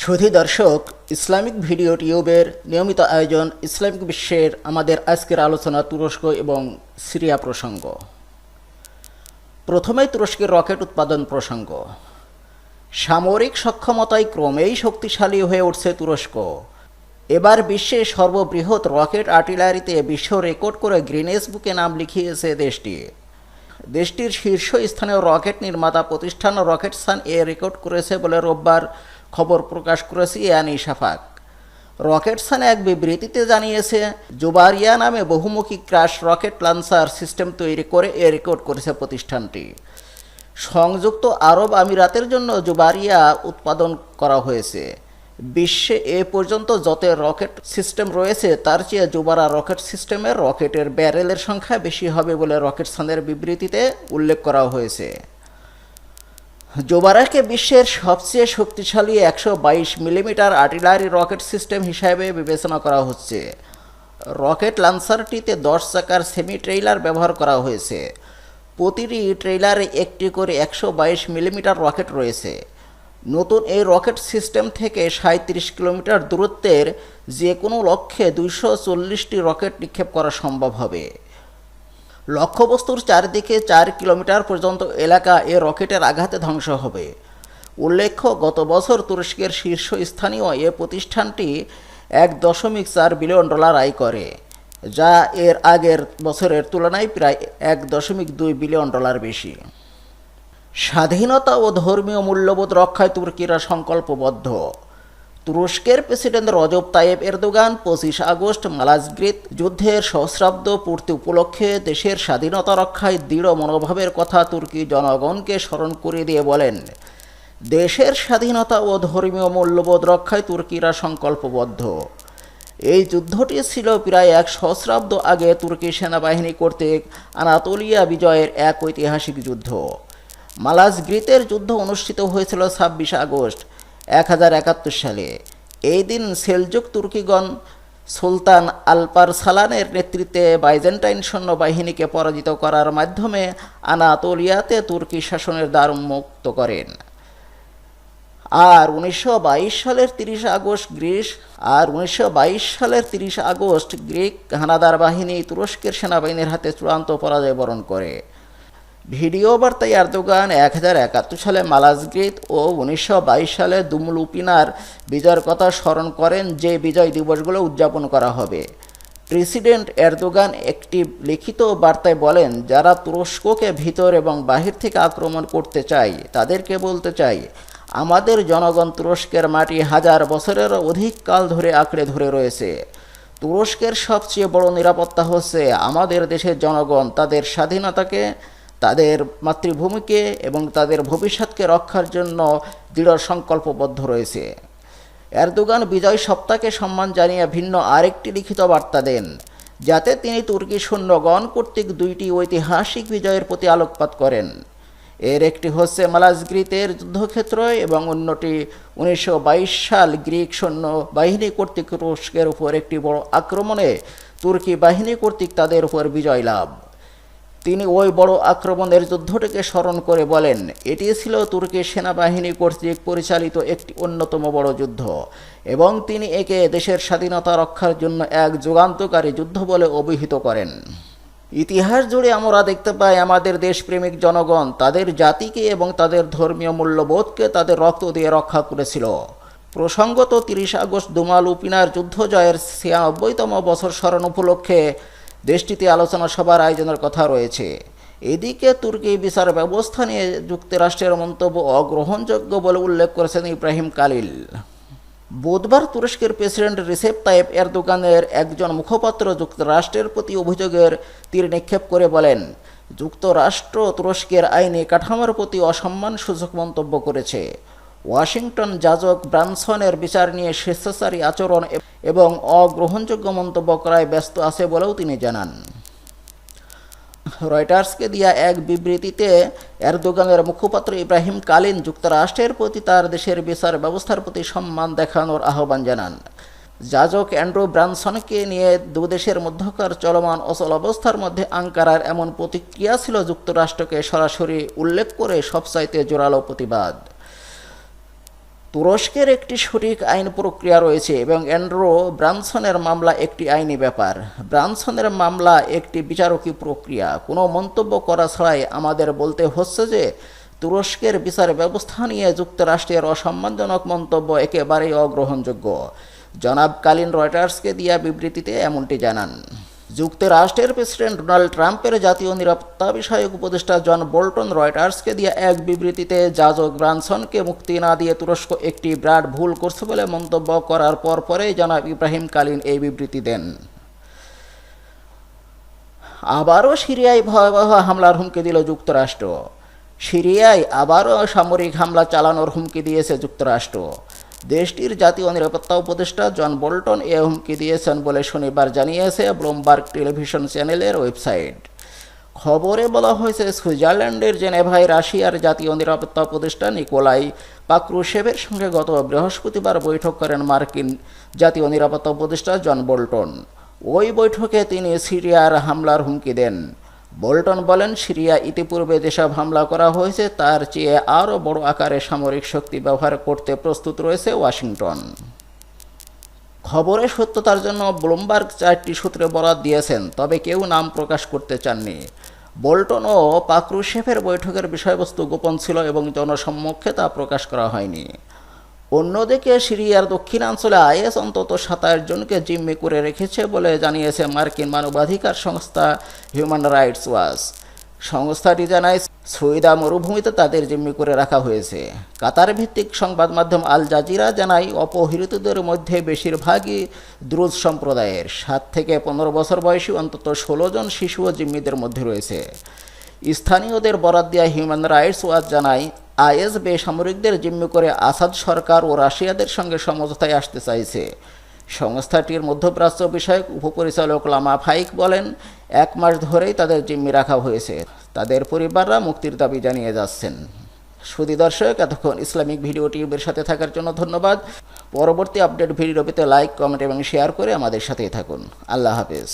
সুধী দর্শক, Islamic video টিউবের নিয়মিত আয়োজন ইসলামিক বিশ্বের আমাদের আজকের আলোচনা তুরস্ক এবং সিরিয়া প্রসঙ্গ। প্রথমেই তুরস্কের রকেট উৎপাদন প্রসঙ্গ। সামরিক সক্ষমতায় ক্রমেই শক্তিশালী হয়ে উঠছে তুরস্ক। এবার বিশ্বের সর্ববৃহৎ রকেট আর্টিলারিতে বিশ্ব রেকর্ড করে গ্রিনেস বুকে নাম লিখিয়েছে দেশটি। দেশটির শীর্ষস্থানীয় রকেট নির্মাতা প্রতিষ্ঠান রকেটসান এ রেকর্ড করেছে বলে রোববার খবর প্রকাশ করেছে ইয়ানি শাফাক। রকেটসান এক বিবৃতিতে জানিয়েছে, জুবারিয়া নামে বহুমুখী ক্রাশ রকেট লঞ্চার সিস্টেম তৈরি করে এ রেকর্ড করেছে প্রতিষ্ঠানটি। সংযুক্ত আরব আমিরাতের জন্য জুবারিয়া উৎপাদন করা হয়েছে। বিশ্বে এ পর্যন্ত যত রকেট সিস্টেম রয়েছে তার চেয়ে জুবারা রকেট সিস্টেমের রকেটের ব্যারেলের সংখ্যা বেশি হবে বলে রকেটসানের বিবৃতিতে উল্লেখ করা হয়েছে। জোবারাকে বিশ্বের সবচেয়ে শক্তিশালী 122 মিলিমিটার আর্টিলারি রকেট সিস্টেম হিসাবে বিবেচনা করা হচ্ছে। রকেট লঞ্চারটিতে 10 চাকার সেমি ট্রেইলার ব্যবহার করা হয়েছে। প্রতিটি ট্রেইলারে একটি করে 122 মিলিমিটার রকেট রয়েছে। নতুন এই রকেট সিস্টেম থেকে 37 কিলোমিটার দূরত্বের যে কোনো লক্ষ্যে 240টি রকেট নিক্ষেপ করা সম্ভব হবে। লক্ষ্যবস্তুর চারদিকে 4 কিলোমিটার পর্যন্ত এলাকা এ রকেটের আঘাতে ধ্বংস হবে। উল্লেখ্য, গত বছর তুরস্কের শীর্ষস্থানীয় এ প্রতিষ্ঠানটি $1.4 বিলিয়ন আয় করে, যা এর আগের বছরের তুলনায় প্রায় $1.2 বিলিয়ন বেশি। স্বাধীনতা ও ধর্মীয় মূল্যবোধ রক্ষায় তুর্কিরা সংকল্পবদ্ধ। তুরস্কের president Recep Tayyip Erdogan 25 August Malazgirt যুদ্ধের সহস্রাব্দ পূর্তি উপলক্ষে দেশের স্বাধীনতা রক্ষায় দৃঢ় মনোভাবের কথা তুর্কি জনগণকে স্মরণ করিয়ে দিয়ে বলেন, দেশের স্বাধীনতা ও ধর্মীয় মূল্যবোধ রক্ষায় তুর্কিরা সংকল্পবদ্ধ। এই যুদ্ধটি ছিল প্রায় এক সহস্রাব্দ আগে তুর্কি সেনাবাহিনী কর্তৃক আনাতোলিয়া বিজয়ের এক ঐতিহাসিক যুদ্ধ। মালাজগ্রিতের যুদ্ধ অনুষ্ঠিত হয়েছিল 26 আগস্ট 1071 সালে। এই দিন সেলজুক তুর্কিগণ সুলতান আলপারসালানের নেতৃত্বে বাইজেন্টাইন সৈন্যবাহিনীকে পরাজিত করার মাধ্যমে আনাতোলিয়াতে তুর্কি শাসনের দ্বার উন্মুক্ত করেন। আর 1922 সালের 30 আগস্ট গ্রিক হানাদার বাহিনী তুরস্কের সেনাবাহিনীর হাতে চূড়ান্ত পরাজয় বরণ করে। ভিডিও বার্তায় এরদোগান 1071 সালে মালাজগ্রিত ও 1922 সালে দুমলুপিনার বিজয়ের কথা স্মরণ করেন, যে বিজয় দিবসগুলো উদযাপন করা হবে। প্রেসিডেন্ট এরদোগান একটি লিখিত বার্তায় বলেন, যারা তুরস্ককে ভিতর এবং বাহির থেকে আক্রমণ করতে চায় তাদেরকে বলতে চাই, আমাদের জনগণ তুরস্কের মাটি হাজার বছরেরও অধিক কাল ধরে আঁকড়ে ধরে রয়েছে। তুরস্কের সবচেয়ে বড় নিরাপত্তা হচ্ছে আমাদের দেশের জনগণ তাদের স্বাধীনতাকে, তাদের মাতৃভূমিকে এবং তাদের ভবিষ্যৎকে রক্ষার জন্য দৃঢ় সংকল্পবদ্ধ রয়েছে। এরদোগান বিজয় সপ্তাহকে সম্মান জানিয়ে ভিন্ন আরেকটি লিখিত বার্তা দেন, যাতে তিনি তুর্কি সৈন্যগণ কর্তৃক দুইটি ঐতিহাসিক বিজয়ের প্রতি আলোকপাত করেন। এর একটি হচ্ছে মালাজগ্রিতের যুদ্ধক্ষেত্র এবং অন্যটি 1922 সাল গ্রিক সৈন্যবাহিনী কর্তৃক তুরস্কের উপর একটি বড় আক্রমণে তুর্কি বাহিনী কর্তৃক তাদের উপর বিজয় লাভ। তিনি ওই বড় আক্রমণের যুদ্ধটিকে স্মরণ করে বলেন, এটি ছিল তুর্কি সেনাবাহিনী কর্তৃক পরিচালিত একটি অন্যতম বড় যুদ্ধ এবং তিনি একে দেশের স্বাধীনতা রক্ষার জন্য এক যুগান্তকারী যুদ্ধ বলে অভিহিত করেন। ইতিহাস জুড়ে আমরা দেখতে পাই আমাদের দেশপ্রেমিক জনগণ তাদের জাতিকে এবং তাদের ধর্মীয় মূল্যবোধকে তাদের রক্ত দিয়ে রক্ষা করেছিল। প্রসঙ্গত 30 আগস্ট দুমালুপিনার যুদ্ধ জয়ের 96তম বছর স্মরণ উপলক্ষে দেশটিতে আলোচনা সভার আয়োজনের কথা রয়েছে। এদিকে তুর্কি বিচার ব্যবস্থা নিয়ে যুক্তরাষ্ট্রের মন্তব্য অগ্রহণযোগ্য বলে উল্লেখ করেছেন ইব্রাহিম কালিল। বুধবার তুরস্কের প্রেসিডেন্ট রিসেপ তাইয়েপ এরদোগানের একজন মুখপাত্র যুক্তরাষ্ট্রের প্রতি অভিযোগের তীর নিক্ষেপ করে বলেন, যুক্তরাষ্ট্র তুরস্কের আইনি কাঠামোর প্রতি অসম্মানসূচক মন্তব্য করেছে। ওয়াশিংটন যাজক ব্রানসনের বিচার নিয়ে স্বেচ্ছাচারী আচরণ এবং অগ্রহণযোগ্য মন্তব্য করায় ব্যস্ত আছে বলেও তিনি জানান। রয়টার্সকে দেয়া এক বিবৃতিতে এরদোগানের মুখপাত্র ইব্রাহিম কালিন যুক্তরাষ্ট্রের প্রতি তার দেশের বিচার ব্যবস্থার প্রতি সম্মান দেখানোর আহ্বান জানান। যাজক অ্যান্ড্রু ব্রানসনকে নিয়ে দুদেশের মধ্যকার চলমান অচল অবস্থার মধ্যে আঙ্কারার এমন প্রতিক্রিয়া ছিল যুক্তরাষ্ট্রকে সরাসরি উল্লেখ করে সবচাইতে জোরালো প্রতিবাদ। তুরস্কের একটি সঠিক আইন প্রক্রিয়া রয়েছে এবং অ্যান্ড্রো ব্রানসনের মামলা একটি আইনি ব্যাপার। ব্রানসনের মামলা একটি বিচারকী প্রক্রিয়া। কোনো মন্তব্য করা ছাড়াই আমাদের বলতে হচ্ছে যে তুরস্কের বিচার ব্যবস্থা নিয়ে যুক্তরাষ্ট্রের অসম্মানজনক মন্তব্য একেবারেই অগ্রহণযোগ্য। জনাব কালিন রয়টার্সকে দেয়া বিবৃতিতে এমনটি জানান। যুক্তরাষ্ট্রের প্রেসিডেন্ট ডোনাল্ড ট্রাম্পের জাতীয় নিরাপত্তা বিষয়ক উপদেষ্টা জন বোল্টন রয়টার্সকে দিয়ে এক বিবৃতিতে যাজক ব্রানসনকে মুক্তি না দিয়ে তুরস্ক একটি বিরাট ভুল করছে বলে মন্তব্য করার পরেই জনাব ইব্রাহিম কালিন এই বিবৃতি দেন। আবারও সিরিয়ায় ভয়াবহ হামলার হুমকি দিল যুক্তরাষ্ট্র। সিরিয়ায় আবারও সামরিক হামলা চালানোর হুমকি দিয়েছে যুক্তরাষ্ট্র। দেশটির জাতীয় নিরাপত্তা উপদেষ্টা জন বোল্টন এ হুমকি দিয়েছেন বলে শনিবার জানিয়েছে ব্লুমবার্গ টেলিভিশন চ্যানেলের ওয়েবসাইট। খবরে বলা হয়েছে সুইজারল্যান্ডের জেনেভায় রাশিয়ার জাতীয় নিরাপত্তা উপদেষ্টা নিকোলাই পাক্রুশেভের সঙ্গে গত বৃহস্পতিবার বৈঠক করেন মার্কিন জাতীয় নিরাপত্তা উপদেষ্টা জন বোল্টন। ওই বৈঠকে তিনি সিরিয়ার হামলার হুমকি দেন। বোল্টন বলেন, সিরিয়া ইতিপূর্বে যেসব হামলা করা হয়েছে তার চেয়ে আরও বড় আকারে সামরিক শক্তি ব্যবহার করতে প্রস্তুত রয়েছে ওয়াশিংটন। খবরের সত্যতার জন্য ব্লুমবার্গ 4টি সূত্রে বরাত দিয়েছেন, তবে কেউ নাম প্রকাশ করতে চাননি। বোল্টন ও পাক্রুশেভের বৈঠকের বিষয়বস্তু গোপন ছিল এবং জনসম্মুখে তা প্রকাশ করা হয়নি। অন্যদিকে সিরিয়ার দক্ষিণাঞ্চলে আইএস অন্তত 27 জনকে জিম্মি করে রেখেছে বলে জানিয়েছে মার্কিন মানবাধিকার সংস্থা হিউম্যান রাইটস ওয়াচ। সংস্থাটি জানায় সৈদা মরুভূমিতে তাদের জিম্মি করে রাখা হয়েছে। কাতার ভিত্তিক সংবাদ মাধ্যম আল জাজিরা জানায় অপহৃতদের মধ্যে বেশিরভাগই দ্রুজ সম্প্রদায়ের। 7 থেকে 15 বছর বয়সী অন্তত 16 জন শিশুও জিম্মিদের মধ্যে রয়েছে। স্থানীয়দের বরাত দেওয়া হিউম্যান রাইটস ওয়াচ জানায় আইএস বেসামরিকদের জিম্মি করে আসাদ সরকার ও রাশিয়াদের সঙ্গে সমঝোতায় আসতে চাইছে। সংস্থাটির মধ্যপ্রাচ্য বিষয়ক উপপরিচালক লামা ফাইক বলেন, 1 মাস ধরেই তাদের জিম্মি রাখা হয়েছে। তাদের পরিবাররা মুক্তির দাবি জানিয়ে যাচ্ছেন। সুধী দর্শক, এতক্ষণ ইসলামিক ভিডিও টিউবের সাথে থাকার জন্য ধন্যবাদ। পরবর্তী আপডেট ভিডিও পেতে লাইক, কমেন্ট এবং শেয়ার করে আমাদের সাথেই থাকুন। আল্লাহ হাফেজ।